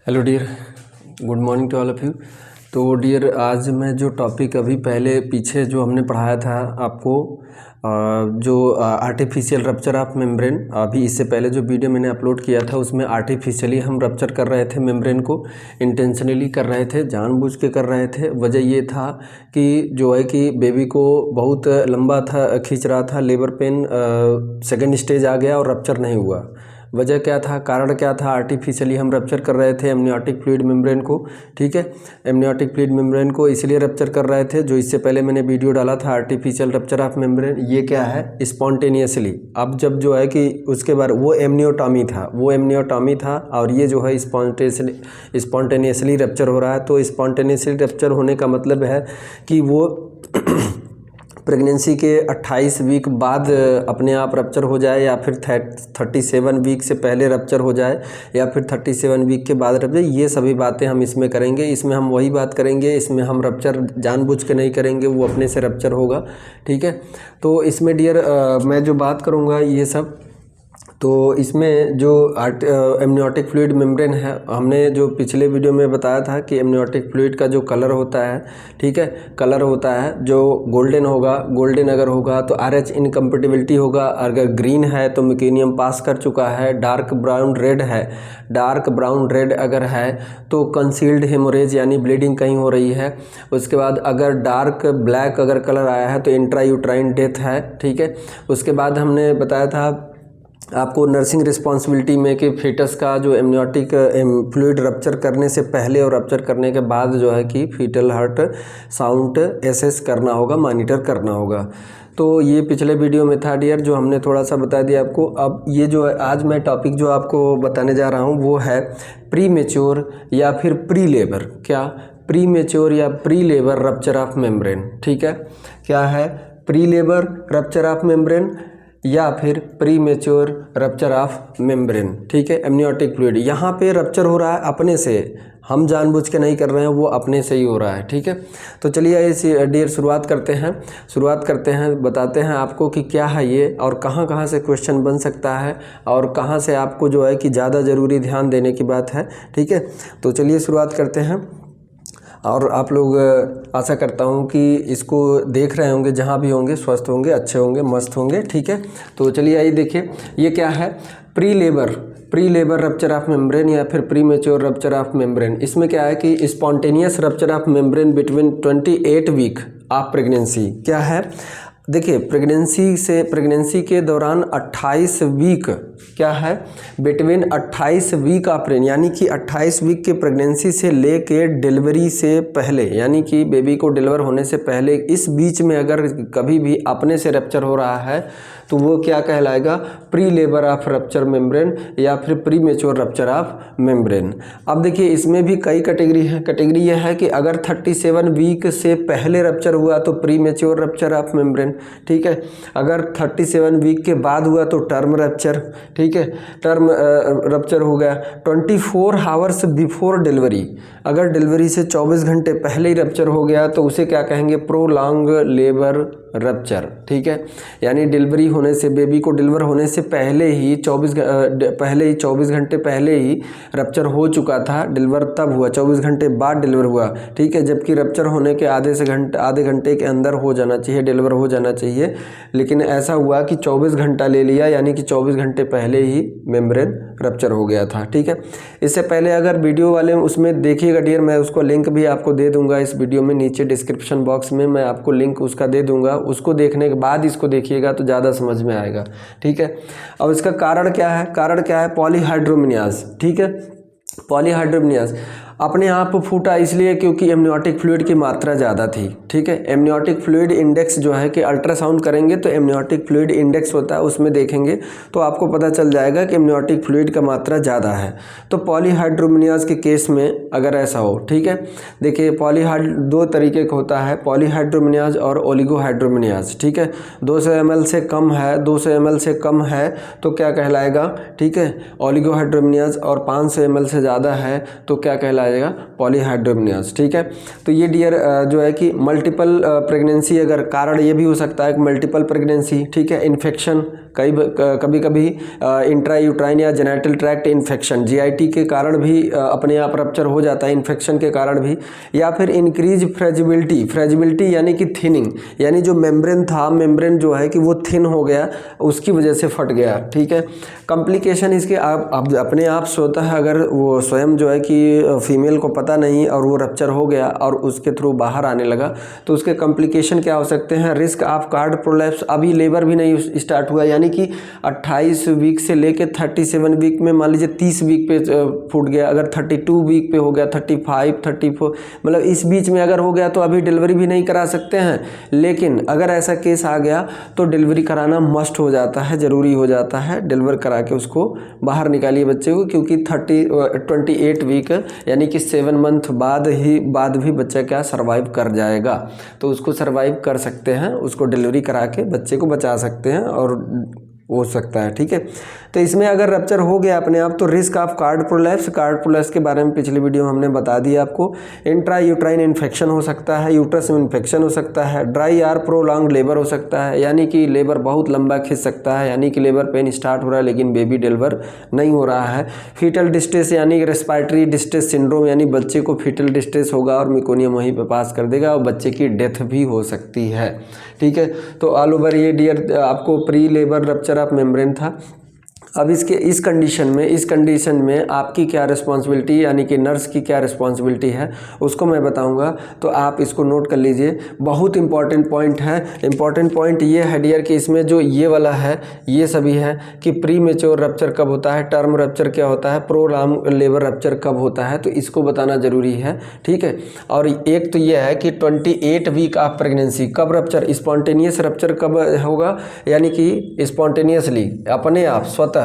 Hello dear, good morning to all of you. तो dear, आज मैं जो टॉपिक अभी पहले पीछे जो हमने पढ़ाया था आपको, जो आर्टिफिशियल रप्चर ऑफ मेम्ब्रेन, अभी इससे पहले जो वीडियो मैंने अपलोड किया था उसमें आर्टिफिशियली हम रप्चर कर रहे थे मेम्ब्रेन को, इंटेंशनली कर रहे थे, जानबूझ के कर रहे थे। वजह ये था कि जो है कि बेबी को बहुत लंबा था, खींच रहा था, लेबर पेन सेकेंड स्टेज आ गया और रप्चर नहीं हुआ। वजह क्या था, कारण क्या था? आर्टिफिशियली हम रप्चर कर रहे थे एमनियोटिक फ्लूइड मेम्ब्रेन को, ठीक है। एमनियोटिक फ्लूइड मेम्ब्रेन को इसलिए रप्चर कर रहे थे, जो इससे पहले मैंने वीडियो डाला था आर्टिफिशियल रप्चर ऑफ मेम्ब्रेन। ये क्या है? स्पॉन्टेनियसली। अब जब जो है कि उसके बाद वो एमनियोटॉमी था और ये जो है स्पॉन्टेनियसली रप्चर हो रहा है। तो स्पॉन्टेनियसली रप्चर होने का मतलब है कि वो प्रेगनेंसी के 28 वीक बाद अपने आप रप्चर हो जाए, या फिर 37 वीक से पहले रप्चर हो जाए, या फिर 37 वीक के बाद रप्चर। ये सभी बातें हम इसमें करेंगे। इसमें हम वही बात करेंगे, इसमें हम रप्चर जानबूझ के नहीं करेंगे, वो अपने से रप्चर होगा, ठीक है। तो इसमें डियर मैं जो बात करूँगा ये सब, तो इसमें जो एमनियोटिक फ्लूइड मेम्ब्रेन है, हमने जो पिछले वीडियो में बताया था कि एमनियोटिक फ्लूइड का जो कलर होता है, ठीक है, कलर होता है जो गोल्डन होगा। गोल्डन अगर होगा तो RH इनकम्पेटिबिलिटी होगा, अगर ग्रीन है तो मेकेनियम पास कर चुका है। डार्क ब्राउन रेड है, डार्क ब्राउन रेड अगर है तो कंसील्ड हेमोरेज यानी ब्लीडिंग कहीं हो रही है। उसके बाद अगर डार्क ब्लैक अगर कलर आया है तो इंट्रायूट्राइन डेथ है, ठीक है। उसके बाद हमने बताया था आपको नर्सिंग रिस्पॉन्सिबिलिटी में कि फीटस का जो एमनियोटिक फ्लूइड रप्चर करने से पहले और रप्चर करने के बाद जो है कि फीटल हार्ट साउंड एसेस करना होगा, मॉनिटर करना होगा। तो ये पिछले वीडियो में था डियर, जो हमने थोड़ा सा बता दिया आपको। अब ये जो है आज मैं टॉपिक जो आपको बताने जा रहा हूँ वो है प्री मेच्योर या फिर प्री लेबर। क्या? प्री मेच्योर या pre labour rupture of membrane, ठीक है। क्या है? Pre labour rupture of membrane या फिर premature rupture of membrane, ठीक है। एमनियोटिक फ्लूइड यहाँ पे रप्चर हो रहा है अपने से, हम जानबूझ के नहीं कर रहे हैं, वो अपने से ही हो रहा है, ठीक है। तो चलिए इस डियर शुरुआत करते हैं, बताते हैं आपको कि क्या है ये और कहाँ कहाँ से क्वेश्चन बन सकता है और कहाँ से आपको जो है कि ज़्यादा ज़रूरी ध्यान देने की बात है, ठीक है। तो चलिए शुरुआत करते हैं। और आप लोग आशा करता हूँ कि इसको देख रहे होंगे, जहाँ भी होंगे स्वस्थ होंगे, अच्छे होंगे, मस्त होंगे, ठीक है। तो चलिए आइए देखिए ये क्या है। Pre labour rupture of membrane या फिर premature rupture of membrane. इसमें क्या है कि spontaneous rupture of membrane between 28 week of pregnancy. क्या है? देखिए, प्रेगनेंसी के दौरान 28 वीक, क्या है, बिटवीन 28 वीक ऑफ यानी कि 28 वीक के प्रेगनेंसी से लेके डिलीवरी से पहले, यानी कि बेबी को डिलीवर होने से पहले, इस बीच में अगर कभी भी अपने से रप्चर हो रहा है तो वो क्या कहलाएगा? Pre labour of rupture membrane या फिर premature rupture of membrane. अब देखिए इसमें भी कई कैटेगरी है। कैटेगरी यह है कि अगर 37 वीक से पहले रप्चर हुआ तो pre mature rupture of membrane, ठीक है। अगर 37 वीक के बाद हुआ तो टर्म रप्चर, ठीक है, टर्म रप्चर हो गया। 24 आवर्स बिफोर डिलीवरी, अगर डिलीवरी से 24 घंटे पहले ही रप्चर हो गया तो उसे क्या कहेंगे? प्रोलॉन्ग लेबर रप्चर, ठीक है। यानी डिलीवरी होने से, बेबी को डिलीवर होने से पहले ही 24 घंटे पहले ही रप्चर हो चुका था। डिलीवर तब हुआ, 24 घंटे बाद डिलीवर हुआ, ठीक है। जबकि रप्चर होने के आधे घंटे के अंदर हो जाना चाहिए, डिलीवर हो जाना चाहिए, लेकिन ऐसा हुआ कि 24 घंटा ले लिया, यानी कि 24 घंटे पहले ही मेम्ब्रेन रप्चर हो गया था, ठीक है। इससे पहले अगर वीडियो वाले उसमें देखिएगा डियर, मैं उसको लिंक भी आपको दे दूंगा इस वीडियो में, नीचे डिस्क्रिप्शन बॉक्स में मैं आपको लिंक उसका दे दूंगा। उसको देखने के बाद इसको देखिएगा तो ज़्यादा समझ में आएगा, ठीक है। अब इसका कारण क्या है? कारण क्या है? पॉलीहाइड्रोमिनियाज, ठीक है। पॉलीहाइड्रोमिनियाज अपने आप फूटा इसलिए क्योंकि एमनियोटिक फ्लूइड की मात्रा ज़्यादा थी, ठीक है। एमनियोटिक फ्लूइड इंडेक्स जो है कि अल्ट्रासाउंड करेंगे तो एमनियोटिक फ्लूइड इंडेक्स होता है, उसमें देखेंगे तो आपको पता चल जाएगा कि एमनियोटिक फ्लूइड का मात्रा ज़्यादा है। तो पॉलीहाइड्रोमिनियाज के केस में अगर ऐसा हो, ठीक है। देखिए दो तरीके का होता है, पॉलीहाइड्रोमिनियाज और ओलिगोहाइड्रोमिनियाज, ठीक है। 200 ml से कम है, 200 ml से कम है तो क्या कहलाएगा? ठीक है, ओलिगोहाइड्रोमिनियाज। और 500 ml से ज़्यादा है तो क्या कहलाएगा? पॉलीहाइड्रोमिनियाज, ठीक है। तो ये डियर जो है कि मल्टीपल प्रेगनेंसी, अगर कारण ये भी हो सकता है कि मल्टीपल प्रेगनेंसी, ठीक है, इन्फेक्शन कभी कभी इंट्रा यूट्राइन या जेनिटल ट्रैक्ट इन्फेक्शन जीआईटी के कारण भी अपने आप रप्चर हो जाता है, इन्फेक्शन के कारण भी, या फिर इंक्रीज फ्रेजिबिलिटी यानी कि थिनिंग, यानी जो मेम्ब्रेन था, मेम्ब्रेन जो है कि वो थिन हो गया, उसकी वजह से फट गया। ठीक है, कॉम्प्लिकेशन इसके आप अपने आप स्वतः अगर वो स्वयं जो है कि फीमेल को पता नहीं और वो रप्चर हो गया और उसके थ्रू बाहर आने लगा तो उसके कॉम्प्लिकेशन क्या हो सकते हैं? रिस्क ऑफ कार्ड प्रोलैप्स, अभी लेबर भी नहीं स्टार्ट हुआ, यानी कि 28 वीक से लेके 37 वीक में, मान लीजिए 30 वीक पे फूट गया, अगर 32 वीक पे हो गया, 35, 34, मतलब इस बीच में अगर हो गया तो अभी डिलीवरी भी नहीं करा सकते हैं। लेकिन अगर ऐसा केस आ गया तो डिलीवरी कराना मस्ट हो जाता है, ज़रूरी हो जाता है। डिलीवर करा के उसको बाहर निकालिए बच्चे को, क्योंकि 28 वीक यानी कि 7 मंथ बाद भी बच्चा क्या सर्वाइव कर जाएगा, तो उसको सर्वाइव कर सकते हैं, उसको डिलीवरी करा के बच्चे को बचा सकते हैं और हो सकता है। ठीक है, तो इसमें अगर रप्चर हो गया अपने आप तो रिस्क ऑफ कार्ड प्रोलैप्स के बारे में पिछली वीडियो में हमने बता दिया आपको। इंट्रा यूट्राइन इन्फेक्शन हो सकता है, यूट्रस में इन्फेक्शन हो सकता है, ड्राई आर प्रोलॉन्ग लेबर हो सकता है, यानी कि लेबर बहुत लंबा खिंच सकता है, यानी कि लेबर पेन स्टार्ट हो रहा है लेकिन बेबी डिलीवर नहीं हो रहा है। फीटल डिस्ट्रेस यानी रेस्पिरेटरी डिस्ट्रेस सिंड्रोम, यानी बच्चे को फीटल डिस्ट्रेस होगा और मेकोनियम वहीं पे पास कर देगा और बच्चे की डेथ भी हो सकती है। ठीक है, तो ऑल ओवर ये डियर आपको pre labour rupture of membrane था। अब इस कंडीशन में आपकी क्या रिस्पॉन्सिबिलिटी, यानी कि नर्स की क्या रिस्पॉन्सिबिलिटी है उसको मैं बताऊंगा, तो आप इसको नोट कर लीजिए। बहुत इंपॉर्टेंट पॉइंट है। इंपॉर्टेंट पॉइंट ये है डियर कि इसमें जो ये वाला है ये सभी है कि प्री मेच्योर रप्चर कब होता है, टर्म रप्चर क्या होता है, प्रोलॉन्ग लेबर रप्चर कब होता है, तो इसको बताना ज़रूरी है। ठीक है, और एक तो ये है कि 28 वीक ऑफ प्रेगनेंसी कब रप्चर, स्पॉन्टेनियस रप्चर कब होगा, यानी कि स्पॉन्टेनियसली अपने आप स्वतः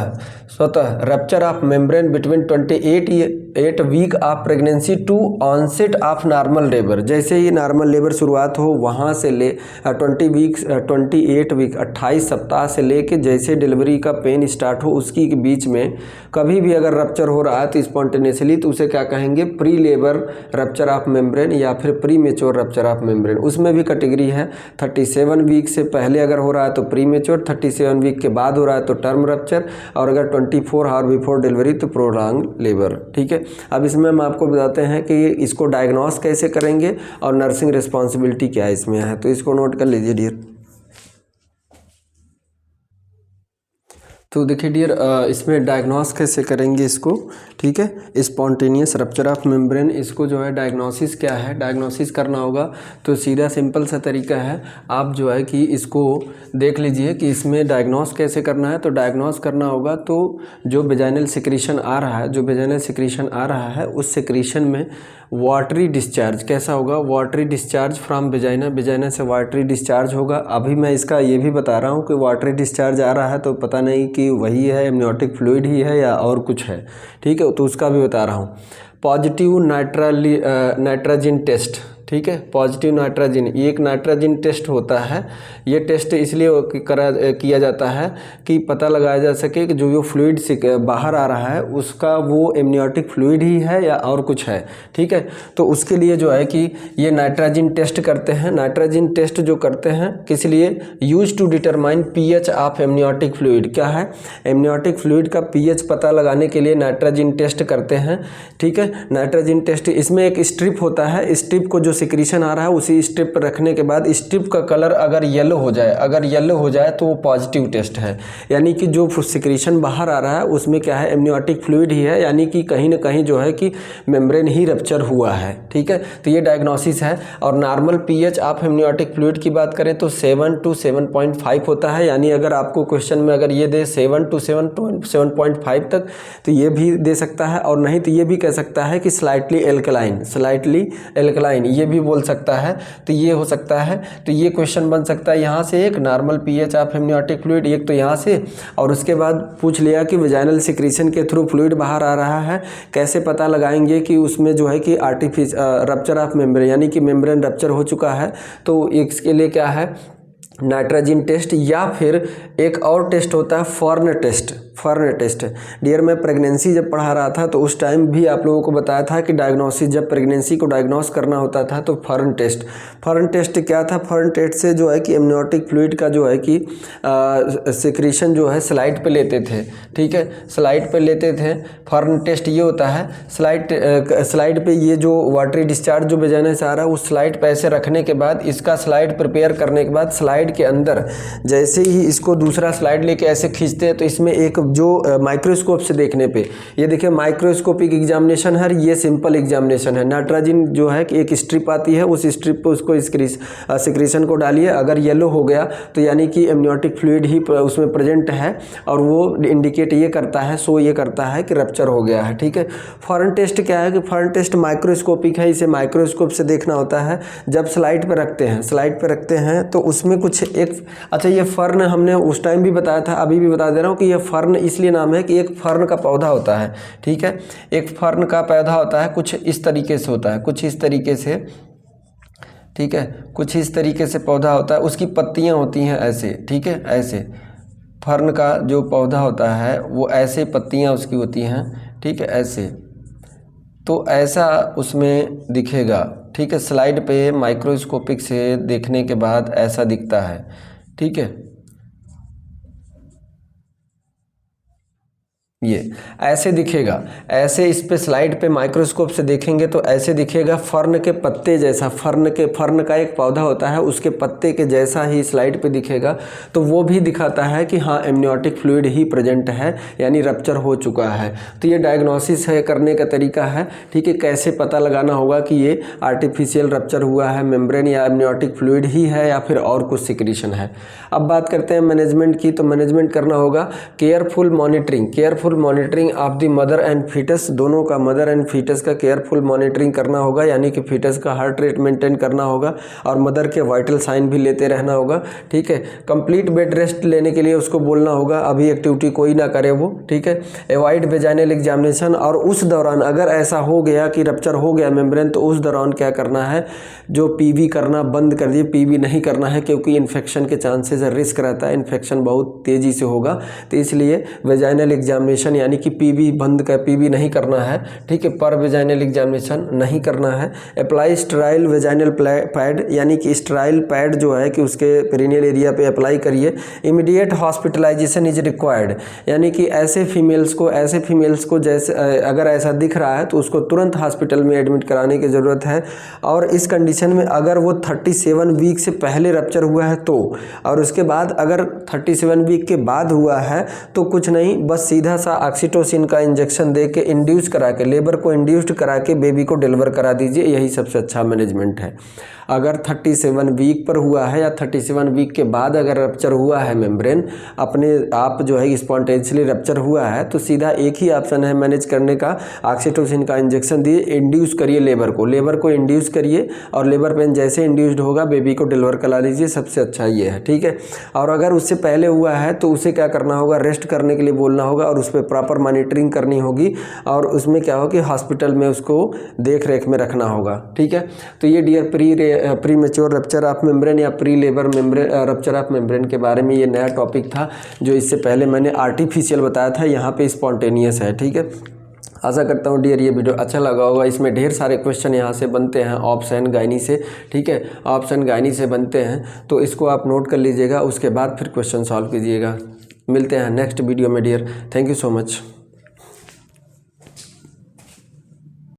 rupture of membrane between 28 week of pregnancy to onset of normal labour, जैसे ही नॉर्मल लेबर शुरुआत हो वहाँ से ले 28 वीक 28 सप्ताह से लेके जैसे डिलीवरी का पेन स्टार्ट हो उसकी के बीच में कभी भी अगर रप्चर हो रहा है तो स्पॉन्टेनियसली, तो उसे क्या कहेंगे, pre labour rupture of membrane या फिर premature rupture of membrane. उसमें भी कैटेगरी है, 37 वीक से पहले अगर हो रहा है तो प्री मेच्योर, 37 वीक के बाद हो रहा है तो टर्म रप्चर, और अगर 24 आवर बिफोर डिलीवरी तो प्रोलॉन्ग लेबर। ठीक है, अब इसमें हम आपको बताते हैं कि इसको डायग्नोस कैसे करेंगे और नर्सिंग रिस्पॉन्सिबिलिटी क्या इसमें है, तो इसको नोट कर लीजिए डियर। तो देखिए डियर, इसमें डायग्नोस कैसे करेंगे इसको। ठीक है, स्पॉन्टेनियस रप्चर ऑफ मेम्ब्रेन, इसको जो है डायग्नोसिस क्या है, डायग्नोसिस करना होगा तो सीधा सिंपल सा तरीका है, आप जो है कि इसको देख लीजिए कि इसमें डायग्नोस कैसे करना है। तो डायग्नोस करना होगा तो जो वेजाइनल सिक्रीशन आ रहा है, उस सिक्रीशन में वाटरी डिस्चार्ज कैसा होगा, वाटरी डिस्चार्ज फ्रॉम वेजाइना से वाटरी डिस्चार्ज होगा। अभी मैं इसका ये भी बता रहा हूँ कि वाटरी डिस्चार्ज आ रहा है तो पता नहीं कि वही है, एमनियोटिक फ्लूइड ही है या और कुछ है। ठीक है, तो उसका भी बता रहा हूँ। पॉजिटिव नाइट्रोजन टेस्ट, ठीक है, पॉजिटिव नाइट्रोजन, ये एक नाइट्रोजन टेस्ट होता है। ये टेस्ट इसलिए किया जाता है कि पता लगाया जा सके कि जो फ्लूइड से बाहर आ रहा है उसका वो एमनियोटिक फ्लूइड ही है या और कुछ है। ठीक है, तो उसके लिए जो है कि ये नाइट्रोजन टेस्ट करते हैं। नाइट्रोजन टेस्ट जो करते हैं किस लिए, use to determine pH of amniotic fluid. क्या है, एमनियोटिक फ्लूइड का पीएच पता लगाने के लिए नाइट्रोजन टेस्ट करते हैं। ठीक है, नाइट्रोजन टेस्ट, इसमें एक स्ट्रिप होता है, स्ट्रिप को जो सिक्रीशन आ रहा है उसी स्ट्रिप पर रखने के बाद स्ट्रिप का कलर अगर येलो हो जाए तो वो पॉजिटिव टेस्ट है, यानी कि जो सिक्रीशन बाहर आ रहा है उसमें क्या है, एमनियोटिक फ्लूइड ही है, यानी कि कहीं ना कहीं जो है कि मेम्ब्रेन ही रप्चर हुआ है। ठीक है, तो ये डायग्नोसिस है। और normal pH of amniotic fluid की बात करें तो 7 to 7.5 होता है, यानी अगर आपको क्वेश्चन में अगर ये दे 7 to 7.5 तक तो ये भी दे सकता है, और नहीं तो ये भी कह सकता है कि स्लाइटली एल्कलाइन ये भी बोल सकता है। तो ये हो सकता है, तो ये क्वेश्चन बन सकता है यहाँ से एक normal pH of amniotic fluid, एक तो यहाँ से, और उसके बाद पूछ लिया कि वेजाइनल सिक्रीशन के थ्रू फ्लूइड बाहर आ रहा है, कैसे पता लगाएंगे कि उसमें जो है कि रप्चर ऑफ मेम्ब्रेन, यानी कि मेम्ब्रेन रप्चर हो चुका है। तो इसके लिए क्या है, नाइट्रोजन टेस्ट, या फिर एक और टेस्ट होता है fern test. Fern test. Dear मैं प्रेगनेंसी जब पढ़ा रहा था तो उस टाइम भी आप लोगों को बताया था कि डायग्नोसिस जब प्रेगनेंसी को डायग्नोस करना होता था तो फर्न टेस्ट क्या था। फर्न टेस्ट से जो है कि एमनियोटिक फ्लूइड का जो है कि सिक्रीशन जो है स्लाइड पे लेते थे, ठीक है, स्लाइड पे लेते थे। फर्न टेस्ट ये होता है, स्लाइड पे ये जो वाटरी डिस्चार्ज जो वेजाइना से आ रहा है उस स्लाइड पे ऐसे रखने के बाद इसका स्लाइड प्रिपेयर करने के बाद स्लाइड के अंदर जैसे ही इसको दूसरा स्लाइड लेके ऐसे खींचते हैं तो इसमें एक जो माइक्रोस्कोप से देखने पे, ये देखिए माइक्रोस्कोपिक एग्जामिनेशन है, ये सिंपल एग्जामिनेशन है। नाइट्रोजन जो है कि एक स्ट्रिप आती है, उस स्ट्रिप पे उसको सिक्रीशन को डालिए, अगर येलो हो गया तो यानी कि एमनियोटिक फ्लूइड ही उसमें प्रेजेंट है और वो इंडिकेट ये करता है, शो ये करता है कि रप्चर हो गया है, ठीक है। फर्न टेस्ट क्या है कि फर्न टेस्ट माइक्रोस्कोपिक है, इसे माइक्रोस्कोप से देखना होता है। जब स्लाइड पे रखते हैं तो उसमें कुछ एक, अच्छा ये फर्न हमने उस टाइम भी बताया था, अभी भी बता दे रहा हूँ कि ये फर्न इसलिए नाम है कि एक फर्न का पौधा होता है, ठीक है, एक फर्न का पौधा होता है, कुछ इस तरीके से होता है, कुछ इस तरीके से, ठीक है, कुछ इस तरीके से पौधा होता है, उसकी पत्तियाँ होती हैं ऐसे, ठीक है, ऐसे फर्न का जो पौधा होता है वो ऐसे पत्तियाँ उसकी होती हैं, ठीक है, ऐसे, तो ऐसा उसमें दिखेगा, ठीक है। स्लाइड पे माइक्रोस्कोपिक से देखने के बाद ऐसा दिखता है, ठीक है, ये ऐसे दिखेगा, ऐसे इस पे स्लाइड पे माइक्रोस्कोप से देखेंगे तो ऐसे दिखेगा, फर्न के पत्ते जैसा, फर्न का एक पौधा होता है उसके पत्ते के जैसा ही स्लाइड पे दिखेगा। तो वो भी दिखाता है कि हाँ एमनियोटिक फ्लूइड ही प्रेजेंट है, यानी रप्चर हो चुका है। तो ये डायग्नोसिस है करने का तरीका है, ठीक है। कैसे पता लगाना होगा कि ये आर्टिफिशियल रप्चर हुआ है मेम्ब्रेन या एमनियोटिक फ्लूइड ही है या फिर और कुछ सिक्रीशन है। अब बात करते हैं मैनेजमेंट की। तो मैनेजमेंट करना होगा careful monitoring of the mother and foetus, दोनों का, मदर एंड फीटस का केयरफुल मॉनिटरिंग करना होगा, यानी कि फीटस का हार्ट रेट मेंटेन करना होगा और मदर के वाइटल साइन भी लेते रहना होगा, ठीक है। कंप्लीट बेड रेस्ट लेने के लिए उसको बोलना होगा, अभी एक्टिविटी कोई ना करे वो, ठीक है। अवॉइड वेजाइनल एग्जामिनेशन, और उस दौरान अगर ऐसा हो गया कि रप्चर हो गया मेम्ब्रेन तो उस दौरान क्या करना है, जो पीवी करना बंद कर दिए, पीवी नहीं करना है क्योंकि इन्फेक्शन के चांसेस रिस्क रहता है, इन्फेक्शन बहुत तेज़ी से होगा, तो इसलिए वेजाइनल एग्जामिनेशन यानी कि पीवी बंद कर, पीवी नहीं करना है, ठीक है, पर वेजाइनल एग्जामिनेशन नहीं करना है। अप्लाई स्टेराइल वेजाइनल पैड, यानी कि स्टेराइल पैड जो है कि उसके पेरिनियल एरिया पे अप्लाई करिए। इमीडिएट हॉस्पिटलाइजेशन इज रिक्वायर्ड, यानी कि ऐसे फीमेल्स को जैसे अगर ऐसा दिख रहा है तो उसको तुरंत हॉस्पिटल में एडमिट कराने की ज़रूरत है। और इस कंडीशन में अगर वो 37 वीक से पहले रप्चर हुआ है तो, और उसके बाद अगर 37 वीक के बाद हुआ है तो कुछ नहीं, बस सीधा सा ऑक्सीटोसिन का इंजेक्शन दे के इंड्यूस करा के, लेबर को इंड्यूस्ड करा के बेबी को डिलीवर करा दीजिए, यही सबसे अच्छा मैनेजमेंट है। अगर 37 वीक पर हुआ है या 37 वीक के बाद अगर रप्चर हुआ है मेम्ब्रेन, अपने आप जो है स्पॉन्टेनियसली रप्चर हुआ है, तो सीधा एक ही ऑप्शन है मैनेज करने का, ऑक्सीटोसिन का इंजेक्शन दिए, इंड्यूस करिए लेबर को इंड्यूस करिए और लेबर पेन जैसे इंड्यूस्ड होगा बेबी को डिलीवर करा लीजिए, सबसे अच्छा ये है, ठीक है। और अगर उससे पहले हुआ है तो उसे क्या करना होगा, रेस्ट करने के लिए बोलना होगा और उस पर प्रॉपर मॉनिटरिंग करनी होगी और उसमें क्या हो कि हॉस्पिटल में उसको देख रेख में रखना होगा, ठीक है। तो ये dear premature rupture of membrane या pre labour membrane rupture of membrane के बारे में ये नया टॉपिक था, जो इससे पहले मैंने आर्टिफिशियल बताया था, यहाँ पे स्पॉन्टेनियस है, ठीक है। आशा करता हूँ डियर ये वीडियो अच्छा लगा होगा। इसमें ढेर सारे क्वेश्चन यहाँ से बनते हैं ऑप्शन गायनी से, ठीक है, ऑप्शन गायनी से बनते हैं, तो इसको आप नोट कर लीजिएगा, उसके बाद फिर क्वेश्चन सॉल्व कीजिएगा। मिलते हैं नेक्स्ट वीडियो में dear, thank you so much.